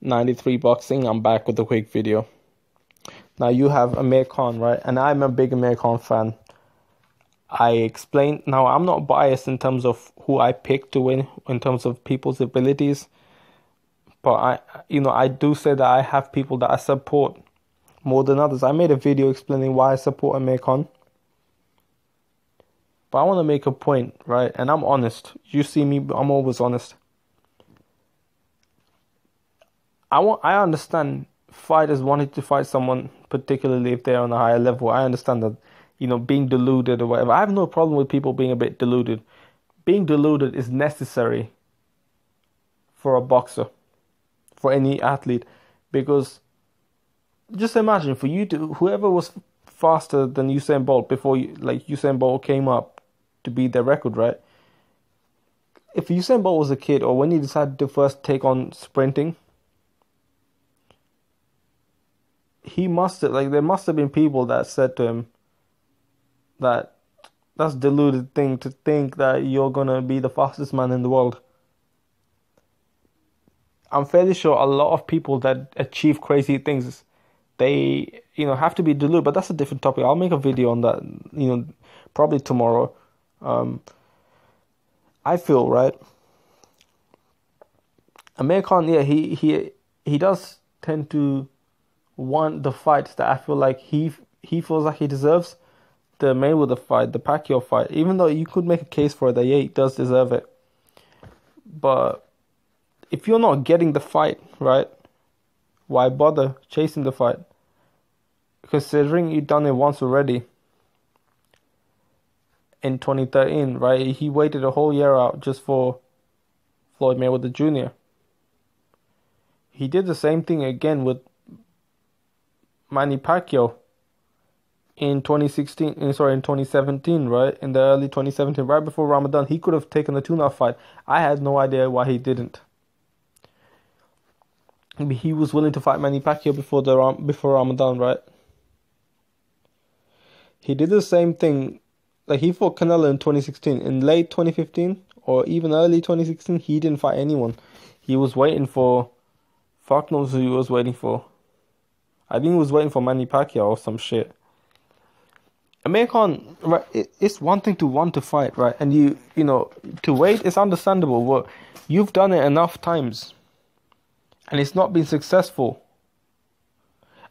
93 Boxing. I'm back with a quick video. Now you have Amir Khan, right? And I'm a big Amir Khan fan. I explained, now I'm not biased in terms of who I pick to win, in terms of people's abilities. But I do say that I have people that I support more than others. I made a video explaining why I support Amir Khan. But I want to make a point, right? And I'm honest. You see me, I'm always honest. I understand fighters wanting to fight someone, particularly if they're on a higher level. I understand that, being deluded or whatever. I have no problem with people being a bit deluded. Being deluded is necessary for a boxer, for any athlete, because just imagine for you to, whoever was faster than Usain Bolt before Usain Bolt came up to beat their record, right? If Usain Bolt was a kid or when he decided to first take on sprinting, there must have been people that said to him that that's deluded thing to think that you're gonna be the fastest man in the world. I'm fairly sure a lot of people that achieve crazy things, they, have to be deluded, but that's a different topic. I'll make a video on that, probably tomorrow. I feel, right, Amir Khan, yeah, he does tend to want the fights that I feel like he feels like he deserves. The Mayweather fight, the Pacquiao fight, even though you could make a case for it that, yeah, he does deserve it. But if you're not getting the fight, right, why bother chasing the fight? Considering you've done it once already in 2013, right? He waited a whole year out just for Floyd Mayweather Jr. He did the same thing again with Manny Pacquiao in 2017, right? In the early 2017, right before Ramadan. He could have taken the tune-up fight. I had no idea why he didn't. He was willing to fight Manny Pacquiao before Ramadan, right? He did the same thing. Like, he fought Canelo in 2016. In late 2015 or even early 2016, he didn't fight anyone. He was waiting for, fuck knows who he was waiting for. I think he was waiting for Manny Pacquiao or some shit. Amir Khan, right, it's one thing to want to fight, right? And to wait is understandable, but you've done it enough times and it's not been successful.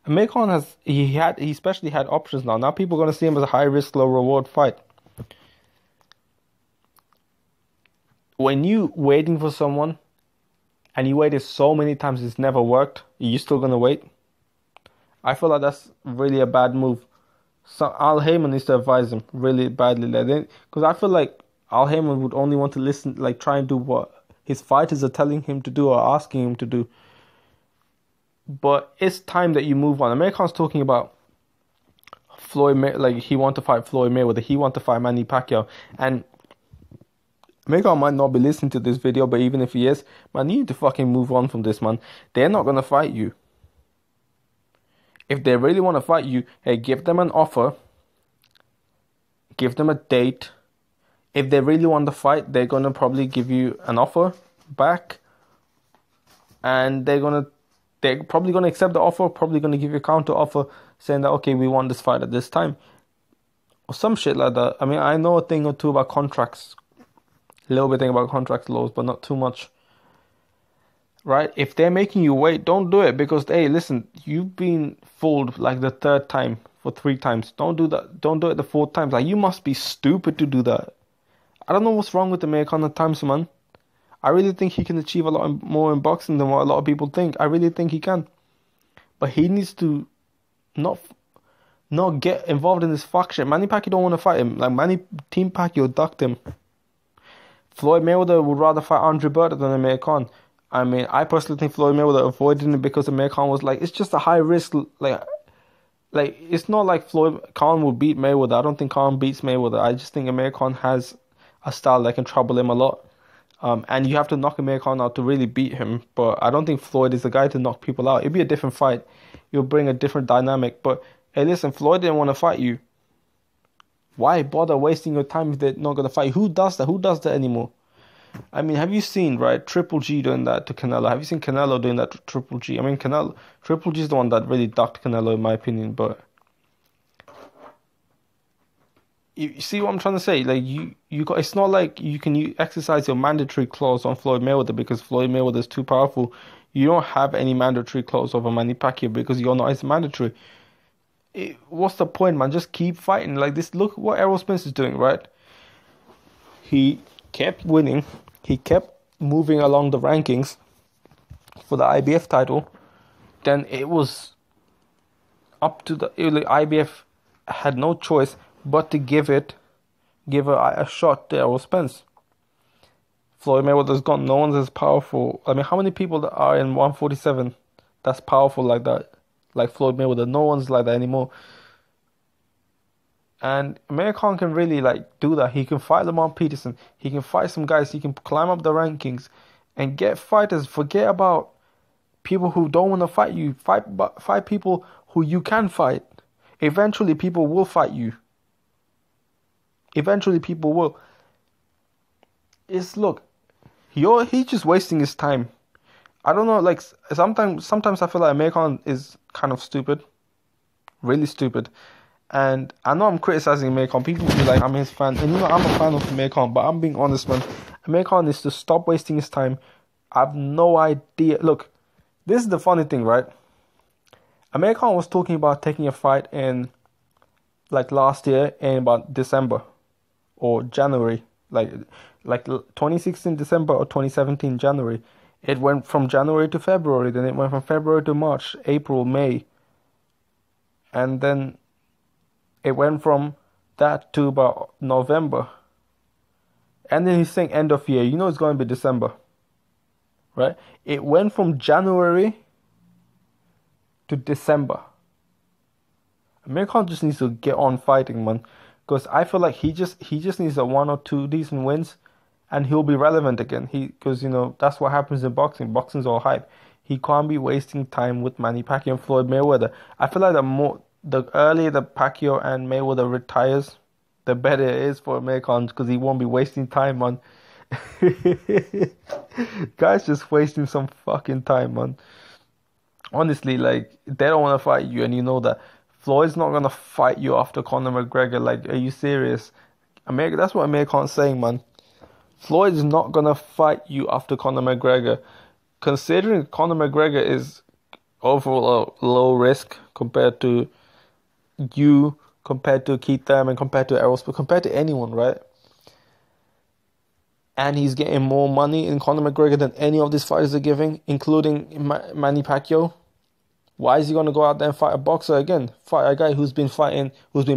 Amir Khan he especially had options now. Now people are going to see him as a high risk, low reward fight. When you waiting for someone and you waited so many times it's never worked, are you still going to wait? I feel like that's really a bad move. So Al Heyman needs to advise him really badly, because I feel like Al Heyman would only want to listen, like try and do what his fighters are telling him to do or asking him to do. But it's time that you move on. Amir Khan's talking about he want to fight Floyd Mayweather, he want to fight Manny Pacquiao, and Amir Khan might not be listening to this video, but even if he is, man, you need to fucking move on from this, man. They're not gonna fight you. If they really want to fight you, hey, give them an offer. Give them a date. If they really want to fight, they're going to probably give you an offer back. And they're probably going to accept the offer, probably going to give you a counter offer saying that, okay, we want this fight at this time. Or some shit like that. I mean, I know a thing or two about contracts. A little bit thing about contract laws, but not too much. Right? If they're making you wait, don't do it, because, hey, listen, you've been fooled like the third time for 3 times. Don't do that. Don't do it the 4th time. Like, you must be stupid to do that. I don't know what's wrong with the Amir Khan at times, man. I really think he can achieve a lot more in boxing than what a lot of people think. I really think he can. But he needs to not get involved in this fuck shit. Manny Pacquiao don't want to fight him. Like, Team Pacquiao ducked him. Floyd Mayweather would rather fight Andre Berta than Amir Khan. I mean, I personally think Floyd Mayweather avoided it because Amir Khan was like, it's just a high risk, like it's not like Floyd Khan will beat Mayweather. I don't think Khan beats Mayweather. I just think Amir Khan has a style that can trouble him a lot. And you have to knock Amir Khan out to really beat him. But I don't think Floyd is the guy to knock people out. It'd be a different fight. You'll bring a different dynamic. But, hey, listen, Floyd didn't want to fight you. Why bother wasting your time if they're not going to fight? Who does that? Who does that anymore? I mean, have you seen, right, Triple G doing that to Canelo? Have you seen Canelo doing that to Triple G? I mean, Triple G is the one that really ducked Canelo, in my opinion. But you see what I'm trying to say? Like you got. It's not like you can exercise your mandatory clause on Floyd Mayweather because Floyd Mayweather is too powerful. You don't have any mandatory clause over Manny Pacquiao because you're not as mandatory. What's the point, man? Just keep fighting like this. Look what Errol Spence is doing, right? He kept winning. He kept moving along the rankings for the IBF title. Then it was up to the IBF had no choice but to give a shot to Errol Spence. Floyd Mayweather's gone. No one's as powerful. I mean, how many people are in 147 that's powerful like that? Like Floyd Mayweather. No one's like that anymore. And Amir Khan can really like do that. He can fight Lamar Peterson. He can fight some guys. He can climb up the rankings and get fighters. Forget about people who don't want to fight you. Fight people who you can fight. Eventually, people will fight you. Eventually, people will. Look, he's just wasting his time. I don't know. Like sometimes I feel like Amir Khan is kind of stupid, really stupid. And I know I'm criticizing Amir Khan. People will be like, I'm his fan. And I'm a fan of Amir Khan. But I'm being honest, man. Amir Khan needs to stop wasting his time. I have no idea. Look, this is the funny thing, right? Amir Khan was talking about taking a fight in, like, last year in about December or January. Like 2016 December or 2017 January. It went from January to February. Then it went from February to March, April, May. And then it went from that to about November. And then he's saying end of year. You know it's going to be December. Right? It went from January to December. Amir Khan just needs to get on fighting, man. Because I feel like he just needs a 1 or 2 decent wins. And he'll be relevant again. Because, that's what happens in boxing. Boxing's all hype. He can't be wasting time with Manny Pacquiao and Floyd Mayweather. I feel like the earlier the Pacquiao and Mayweather retires, the better it is for Amir Khan because he won't be wasting time on. Guys just wasting some fucking time, man. Honestly, like, they don't want to fight you, and you know that. Floyd's not gonna fight you after Conor McGregor. Like, are you serious? That's what Amir Khan's saying, man. Floyd's not gonna fight you after Conor McGregor. Considering Conor McGregor is overall low risk compared to you, compared to Keith Thurman, compared to Errol Spence, compared to anyone, right? And he's getting more money in Conor McGregor than any of these fighters are giving, including Manny Pacquiao. Why is he going to go out there and fight a boxer again? Fight a guy who's been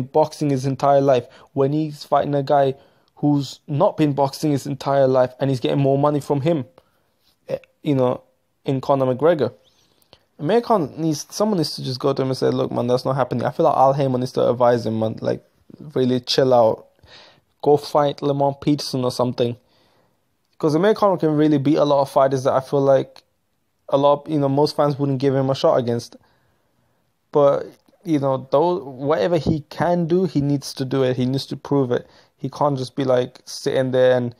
boxing his entire life, when he's fighting a guy who's not been boxing his entire life and he's getting more money from him, in Conor McGregor. Amir Khan someone needs to just go to him and say, look, man, that's not happening. I feel like Al Heyman needs to advise him, man, like, really chill out. Go fight Lamar Peterson or something. Because Amir Khan can really beat a lot of fighters that I feel like most fans wouldn't give him a shot against. But, whatever he can do, he needs to do it. He needs to prove it. He can't just be like sitting there and,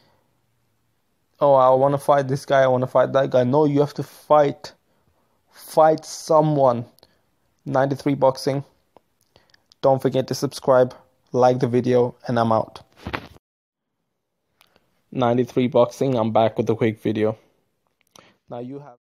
oh, I want to fight this guy, I want to fight that guy. No, you have to fight. Fight someone. 93 Boxing. Don't forget to subscribe, like the video, and I'm out. 93 Boxing, I'm back with a quick video. Now you have